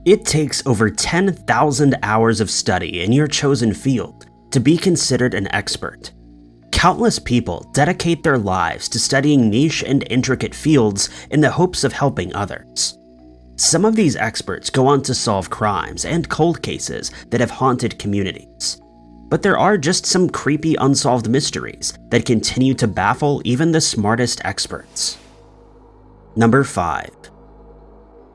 It takes over 10,000 hours of study in your chosen field to be considered an expert. Countless people dedicate their lives to studying niche and intricate fields in the hopes of helping others. Some of these experts go on to solve crimes and cold cases that have haunted communities. But there are just some creepy unsolved mysteries that continue to baffle even the smartest experts. Number 5.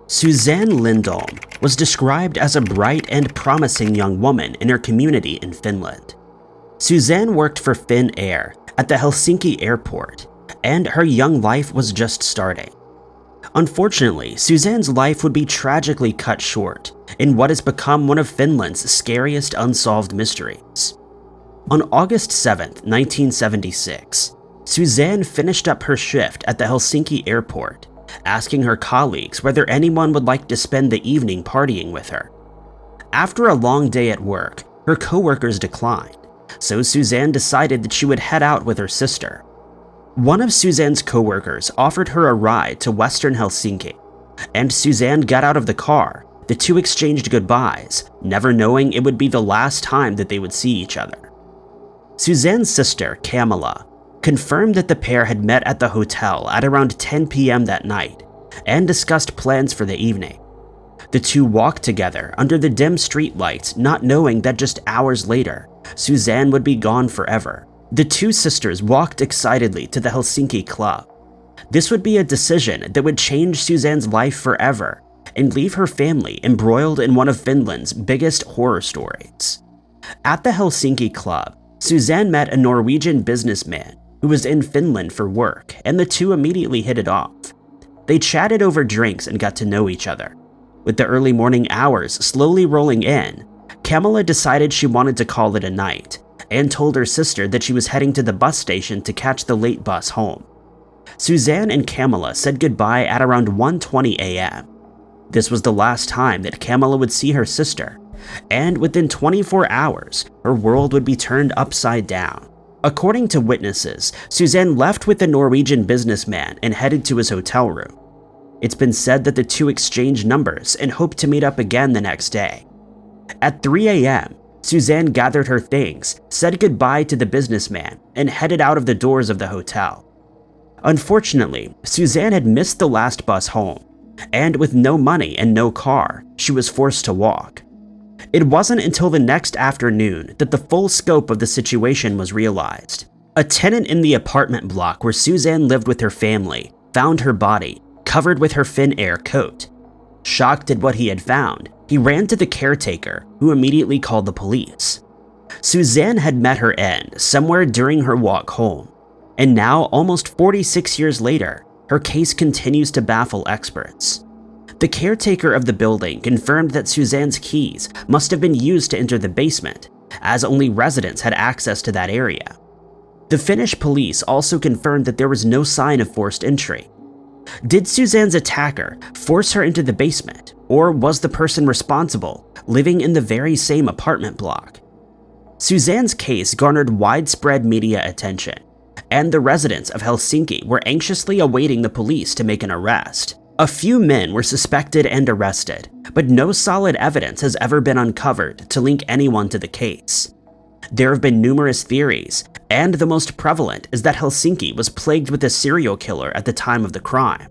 Suzanne Lindell was described as a bright and promising young woman in her community in Finland. Suzanne worked for Finnair at the Helsinki airport, and her young life was just starting. Unfortunately, Suzanne's life would be tragically cut short in what has become one of Finland's scariest unsolved mysteries. On August 7, 1976, Suzanne finished up her shift at the Helsinki airport, asking her colleagues whether anyone would like to spend the evening partying with her. After a long day at work, her coworkers declined, so Suzanne decided that she would head out with her sister. One of Suzanne's coworkers offered her a ride to Western Helsinki, and Suzanne got out of the car. The two exchanged goodbyes, never knowing it would be the last time that they would see each other. Suzanne's sister, Camilla, confirmed that the pair had met at the hotel at around 10 p.m. that night and discussed plans for the evening. The two walked together under the dim streetlights, not knowing that just hours later, Suzanne would be gone forever. The two sisters walked excitedly to the Helsinki club. This would be a decision that would change Suzanne's life forever and leave her family embroiled in one of Finland's biggest horror stories. At the Helsinki club, Suzanne met a Norwegian businessman who was in Finland for work, and the two immediately hit it off. They chatted over drinks and got to know each other. With the early morning hours slowly rolling in, Camilla decided she wanted to call it a night and told her sister that she was heading to the bus station to catch the late bus home. Suzanne and Camilla said goodbye at around 1:20 a.m. This was the last time that Camilla would see her sister, and within 24 hours, her world would be turned upside down. According to witnesses, Suzanne left with the Norwegian businessman and headed to his hotel room. It's been said that the two exchanged numbers and hoped to meet up again the next day. At 3 a.m., Suzanne gathered her things, said goodbye to the businessman, and headed out of the doors of the hotel. Unfortunately, Suzanne had missed the last bus home, and with no money and no car, she was forced to walk. It wasn't until the next afternoon that the full scope of the situation was realized. A tenant in the apartment block where Suzanne lived with her family found her body covered with her Finnair coat. Shocked at what he had found, he ran to the caretaker, who immediately called the police. Suzanne had met her end somewhere during her walk home, and now, almost 46 years later, her case continues to baffle experts. The caretaker of the building confirmed that Suzanne's keys must have been used to enter the basement, as only residents had access to that area. The Finnish police also confirmed that there was no sign of forced entry. Did Suzanne's attacker force her into the basement, or was the person responsible living in the very same apartment block? Suzanne's case garnered widespread media attention, and the residents of Helsinki were anxiously awaiting the police to make an arrest. A few men were suspected and arrested, but no solid evidence has ever been uncovered to link anyone to the case. There have been numerous theories, and the most prevalent is that Helsinki was plagued with a serial killer at the time of the crime.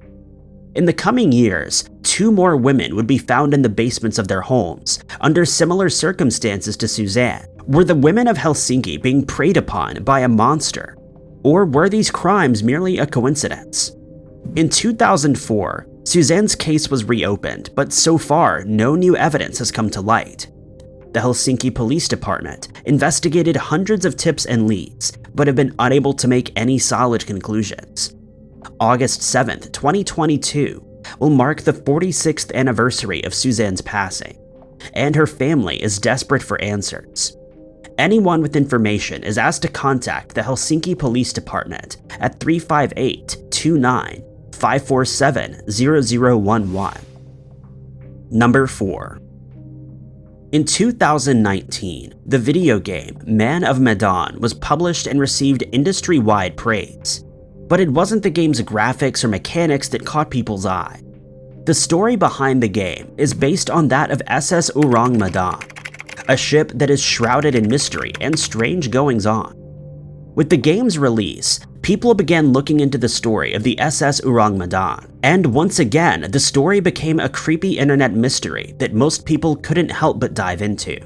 In the coming years, 2 more women would be found in the basements of their homes under similar circumstances to Suzanne. Were the women of Helsinki being preyed upon by a monster, or were these crimes merely a coincidence? In 2004, Suzanne's case was reopened, but so far, no new evidence has come to light. The Helsinki Police Department investigated hundreds of tips and leads, but have been unable to make any solid conclusions. August 7th, 2022 will mark the 46th anniversary of Suzanne's passing, and her family is desperate for answers. Anyone with information is asked to contact the Helsinki Police Department at 358-29-547-0011. Number 4. In 2019, the video game Man of Madan was published and received industry-wide praise. But it wasn't the game's graphics or mechanics that caught people's eye. The story behind the game is based on that of SS Urang Madan, a ship that is shrouded in mystery and strange goings-on. With the game's release, people began looking into the story of the SS Urang Madan, and once again, the story became a creepy internet mystery that most people couldn't help but dive into.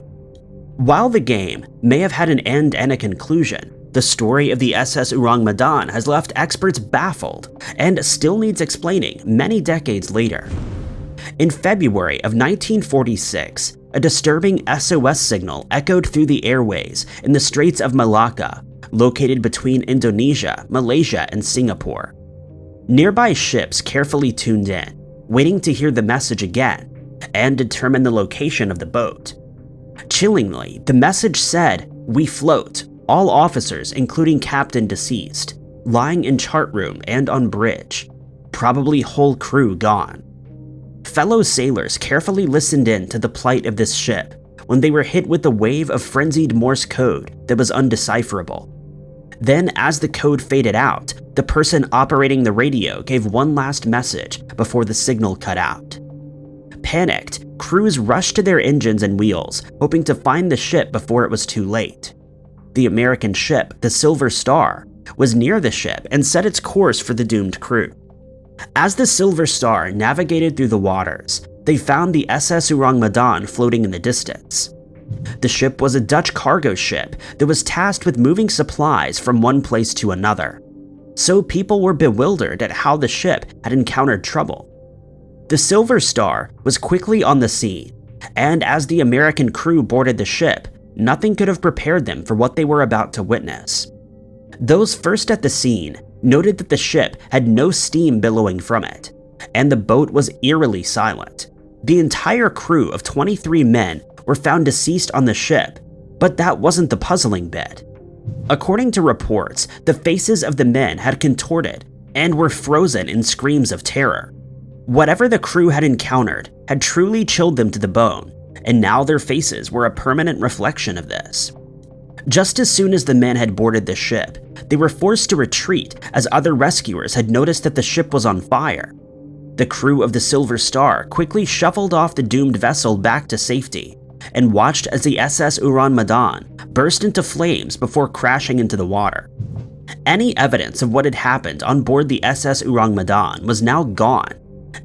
While the game may have had an end and a conclusion, the story of the SS Urang Madan has left experts baffled and still needs explaining many decades later. In February of 1946, a disturbing SOS signal echoed through the airways in the Straits of Malacca, located between Indonesia, Malaysia, and Singapore. Nearby ships carefully tuned in, waiting to hear the message again and determine the location of the boat. Chillingly, the message said, "We float, all officers including captain deceased, lying in chart room and on bridge, probably whole crew gone." Fellow sailors carefully listened in to the plight of this ship when they were hit with a wave of frenzied Morse code that was undecipherable. Then, as the code faded out, the person operating the radio gave one last message before the signal cut out. Panicked, crews rushed to their engines and wheels, hoping to find the ship before it was too late. The American ship, the Silver Star, was near the ship and set its course for the doomed crew. As the Silver Star navigated through the waters, they found the SS Urang Madan floating in the distance. The ship was a Dutch cargo ship that was tasked with moving supplies from one place to another, so people were bewildered at how the ship had encountered trouble. The Silver Star was quickly on the scene, and as the American crew boarded the ship, nothing could have prepared them for what they were about to witness. Those first at the scene noted that the ship had no steam billowing from it, and the boat was eerily silent. The entire crew of 23 men were found deceased on the ship, but that wasn't the puzzling bit. According to reports, the faces of the men had contorted and were frozen in screams of terror. Whatever the crew had encountered had truly chilled them to the bone, and now their faces were a permanent reflection of this. Just as soon as the men had boarded the ship, they were forced to retreat as other rescuers had noticed that the ship was on fire. The crew of the Silver Star quickly shuffled off the doomed vessel back to safety and watched as the SS Urang Madan burst into flames before crashing into the water. Any evidence of what had happened on board the SS Urang Madan was now gone,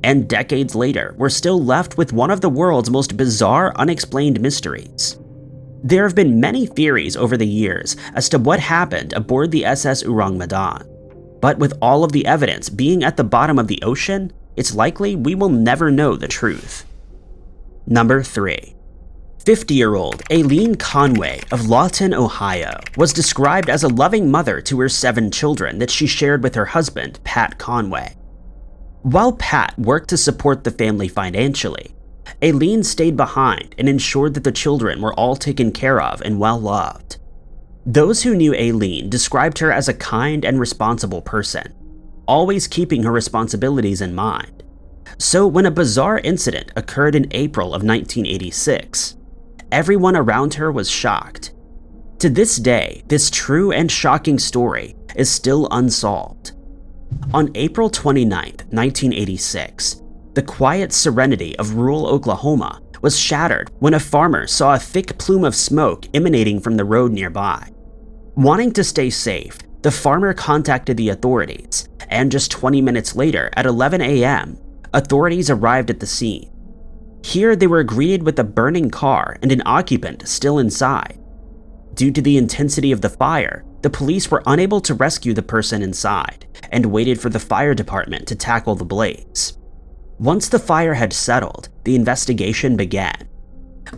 and decades later, we're still left with one of the world's most bizarre, unexplained mysteries. There have been many theories over the years as to what happened aboard the SS Urang Madan, but with all of the evidence being at the bottom of the ocean, it's likely we will never know the truth. Number 3. 50-year-old Aileen Conway of Lawton, Ohio, was described as a loving mother to her 7 children that she shared with her husband, Pat Conway. While Pat worked to support the family financially, Aileen stayed behind and ensured that the children were all taken care of and well loved. Those who knew Aileen described her as a kind and responsible person, always keeping her responsibilities in mind. So when a bizarre incident occurred in April of 1986, everyone around her was shocked. To this day, this true and shocking story is still unsolved. On April 29, 1986, the quiet serenity of rural Oklahoma was shattered when a farmer saw a thick plume of smoke emanating from the road nearby. Wanting to stay safe, the farmer contacted the authorities, and just 20 minutes later, at 11 a.m., authorities arrived at the scene. Here, they were greeted with a burning car and an occupant still inside. Due to the intensity of the fire, the police were unable to rescue the person inside and waited for the fire department to tackle the blaze. Once the fire had settled, the investigation began.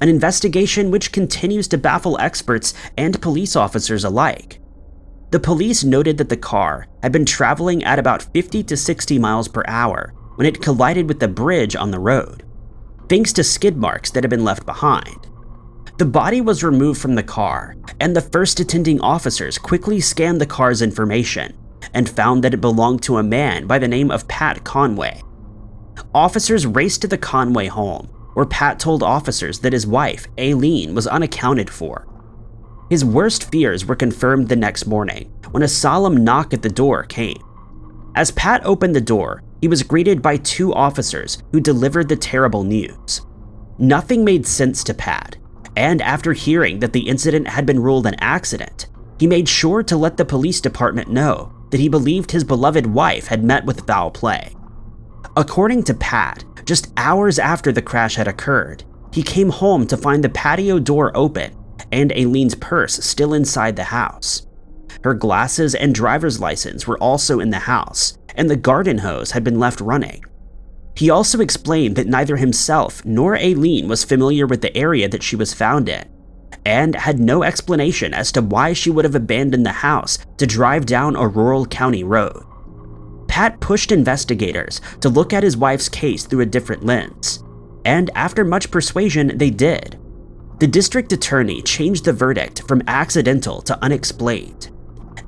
An investigation which continues to baffle experts and police officers alike. The police noted that the car had been traveling at about 50 to 60 miles per hour when it collided with the bridge on the road, thanks to skid marks that had been left behind. The body was removed from the car, and the first attending officers quickly scanned the car's information and found that it belonged to a man by the name of Pat Conway. Officers raced to the Conway home, where Pat told officers that his wife, Aileen, was unaccounted for. His worst fears were confirmed the next morning when a solemn knock at the door came. As Pat opened the door, he was greeted by two officers who delivered the terrible news. Nothing made sense to Pat, and after hearing that the incident had been ruled an accident, he made sure to let the police department know that he believed his beloved wife had met with foul play. According to Pat, just hours after the crash had occurred, he came home to find the patio door open and Aileen's purse still inside the house. Her glasses and driver's license were also in the house, and the garden hose had been left running. He also explained that neither himself nor Aileen was familiar with the area that she was found in, and had no explanation as to why she would have abandoned the house to drive down a rural county road. Pat pushed investigators to look at his wife's case through a different lens, and after much persuasion, they did. The district attorney changed the verdict from accidental to unexplained,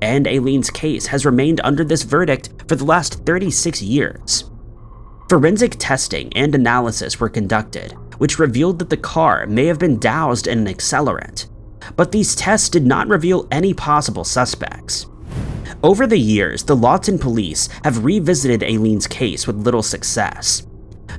and Aileen's case has remained under this verdict for the last 36 years. Forensic testing and analysis were conducted, which revealed that the car may have been doused in an accelerant, but these tests did not reveal any possible suspects. Over the years, the Lawton police have revisited Aileen's case with little success.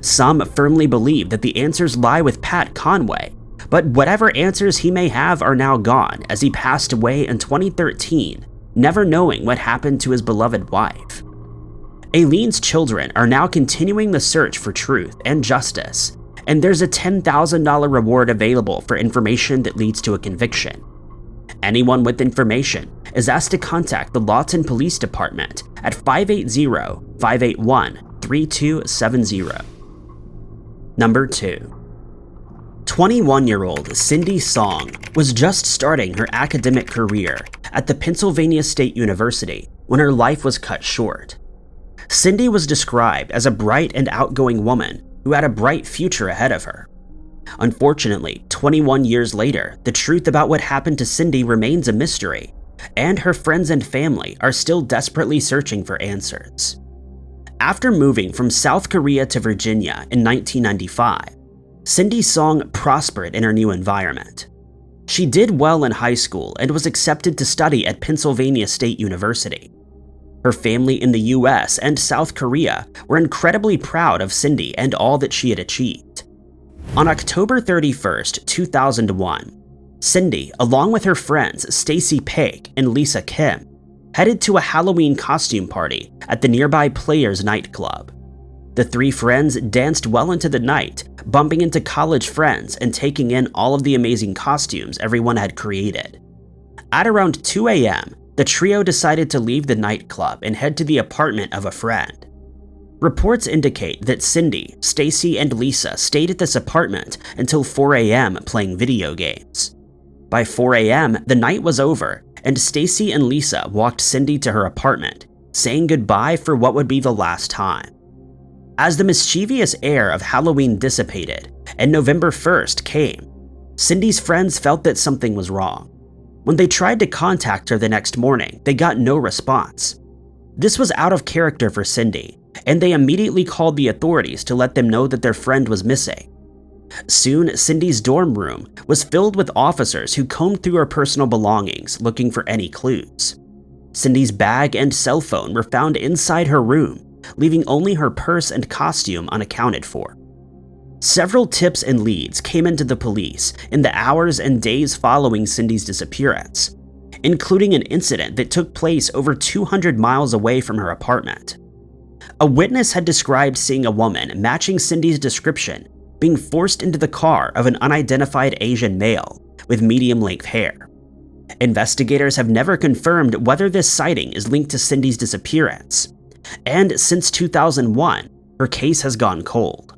Some firmly believe that the answers lie with Pat Conway, but whatever answers he may have are now gone as he passed away in 2013, never knowing what happened to his beloved wife. Aileen's children are now continuing the search for truth and justice, and there's a $10,000 reward available for information that leads to a conviction. Anyone with information is asked to contact the Lawton Police Department at 580-581-3270. Number 2. 21-year-old Cindy Song was just starting her academic career at the Pennsylvania State University when her life was cut short. Cindy was described as a bright and outgoing woman who had a bright future ahead of her. Unfortunately, 21 years later, the truth about what happened to Cindy remains a mystery, and her friends and family are still desperately searching for answers. After moving from South Korea to Virginia in 1995, Cindy Song prospered in her new environment. She did well in high school and was accepted to study at Pennsylvania State University. Her family in the US and South Korea were incredibly proud of Cindy and all that she had achieved. On October 31st, 2001, Cindy, along with her friends Stacy Paik and Lisa Kim, headed to a Halloween costume party at the nearby Players nightclub. The three friends danced well into the night, bumping into college friends and taking in all of the amazing costumes everyone had created. At around 2 a.m., the trio decided to leave the nightclub and head to the apartment of a friend. Reports indicate that Cindy, Stacy, and Lisa stayed at this apartment until 4 a.m. playing video games. By 4 a.m., the night was over, and Stacy and Lisa walked Cindy to her apartment, saying goodbye for what would be the last time. As the mischievous air of Halloween dissipated and November 1st came, Cindy's friends felt that something was wrong. When they tried to contact her the next morning, they got no response. This was out of character for Cindy, and they immediately called the authorities to let them know that their friend was missing. Soon, Cindy's dorm room was filled with officers who combed through her personal belongings looking for any clues. Cindy's bag and cell phone were found inside her room, leaving only her purse and costume unaccounted for. Several tips and leads came into the police in the hours and days following Cindy's disappearance, including an incident that took place over 200 miles away from her apartment. A witness had described seeing a woman matching Cindy's description being forced into the car of an unidentified Asian male with medium-length hair. Investigators have never confirmed whether this sighting is linked to Cindy's disappearance, and since 2001, her case has gone cold.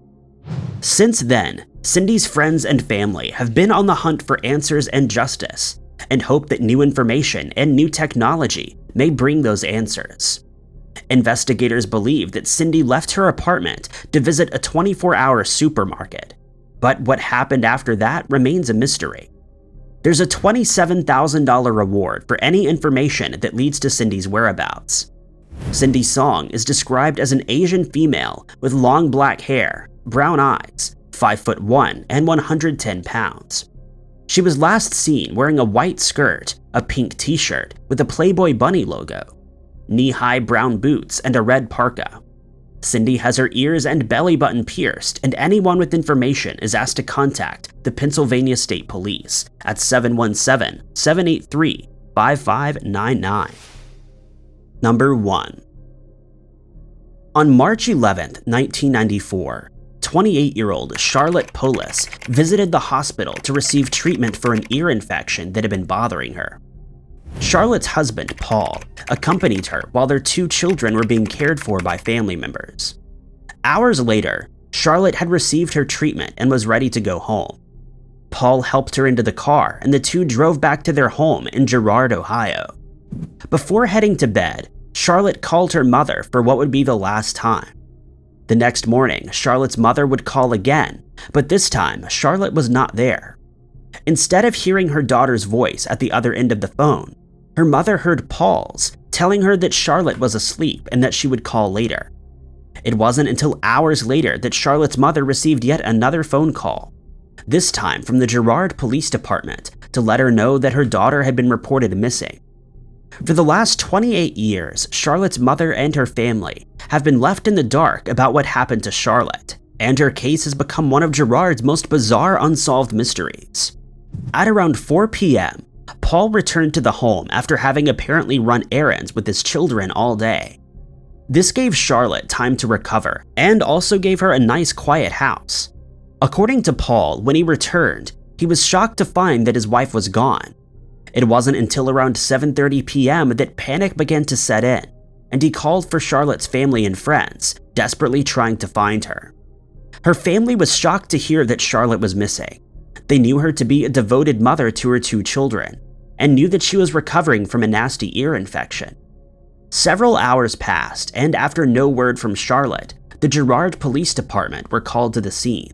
Since then, Cindy's friends and family have been on the hunt for answers and justice, and hope that new information and new technology may bring those answers. Investigators believe that Cindy left her apartment to visit a 24-hour supermarket, but what happened after that remains a mystery. There's a $27,000 reward for any information that leads to Cindy's whereabouts. Cindy Song is described as an Asian female with long black hair, brown eyes, 5'1" and 110 pounds. She was last seen wearing a white skirt, a pink t-shirt with a Playboy bunny logo, knee-high brown boots, and a red parka. Cindy has her ears and belly button pierced, and anyone with information is asked to contact the Pennsylvania State Police at 717-783-5599. Number 1. On March 11, 1994, 28-year-old Charlottepolis visited the hospital to receive treatment for an ear infection that had been bothering her. Charlotte's husband, Paul, accompanied her while their 2 children were being cared for by family members. Hours later, Charlotte had received her treatment and was ready to go home. Paul helped her into the car and the 2 drove back to their home in Girard, Ohio. Before heading to bed, Charlotte called her mother for what would be the last time. The next morning, Charlotte's mother would call again, but this time, Charlotte was not there. Instead of hearing her daughter's voice at the other end of the phone, her mother heard Paul's, telling her that Charlotte was asleep and that she would call later. It wasn't until hours later that Charlotte's mother received yet another phone call, this time from the Girard Police Department, to let her know that her daughter had been reported missing. For the last 28 years, Charlotte's mother and her family have been left in the dark about what happened to Charlotte, and her case has become one of Girard's most bizarre unsolved mysteries. At around 4 p.m., Paul returned to the home after having apparently run errands with his children all day. This gave Charlotte time to recover and also gave her a nice quiet house. According to Paul, when he returned, he was shocked to find that his wife was gone. It wasn't until around 7:30 p.m. that panic began to set in, and he called for Charlotte's family and friends, desperately trying to find her. Her family was shocked to hear that Charlotte was missing. They knew her to be a devoted mother to her 2 children, and knew that she was recovering from a nasty ear infection. Several hours passed, and after no word from Charlotte, the Girard Police Department were called to the scene.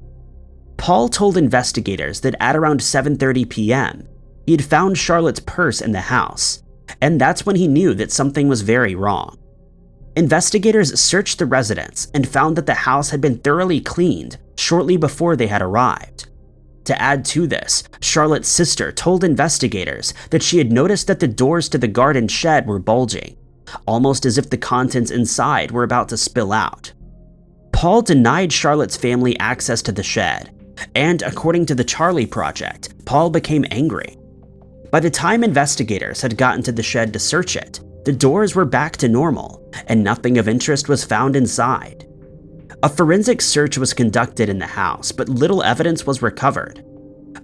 Paul told investigators that at around 7:30 p.m., he had found Charlotte's purse in the house, and that's when he knew that something was very wrong. Investigators searched the residence and found that the house had been thoroughly cleaned shortly before they had arrived. To add to this, Charlotte's sister told investigators that she had noticed that the doors to the garden shed were bulging, almost as if the contents inside were about to spill out. Paul denied Charlotte's family access to the shed, and according to the Charlie Project, Paul became angry. By the time investigators had gotten to the shed to search it, the doors were back to normal, and nothing of interest was found inside. A forensic search was conducted in the house, but little evidence was recovered.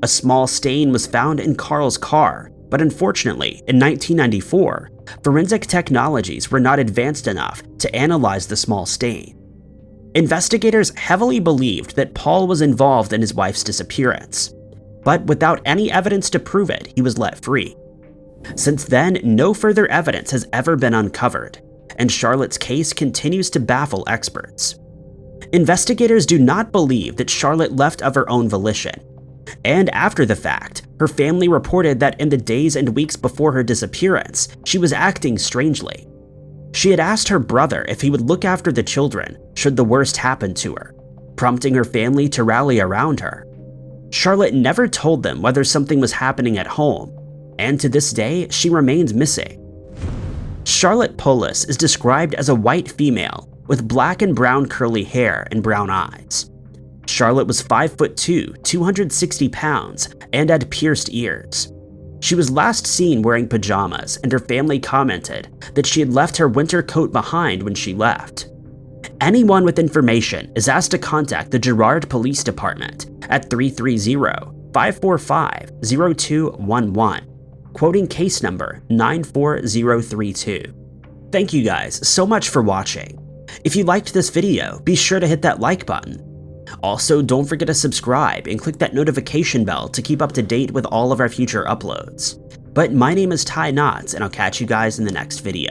A small stain was found in Carl's car, but unfortunately, in 1994, forensic technologies were not advanced enough to analyze the small stain. Investigators heavily believed that Paul was involved in his wife's disappearance, but without any evidence to prove it, he was let free. Since then, no further evidence has ever been uncovered, and Charlotte's case continues to baffle experts. Investigators do not believe that Charlotte left of her own volition, and after the fact, her family reported that in the days and weeks before her disappearance, she was acting strangely. She had asked her brother if he would look after the children should the worst happen to her, prompting her family to rally around her. Charlotte never told them whether something was happening at home, and to this day, she remains missing. Charlottepolis is described as a white female with black and brown curly hair and brown eyes. Charlotte was 5'2", 260 pounds, and had pierced ears. She was last seen wearing pajamas, and her family commented that she had left her winter coat behind when she left. Anyone with information is asked to contact the Girard Police Department at 330-545-0211, quoting case number 94032. Thank you guys so much for watching. If you liked this video, be sure to hit that like button. Also, don't forget to subscribe and click that notification bell to keep up to date with all of our future uploads. But my name is Ty Knotts, and I'll catch you guys in the next video.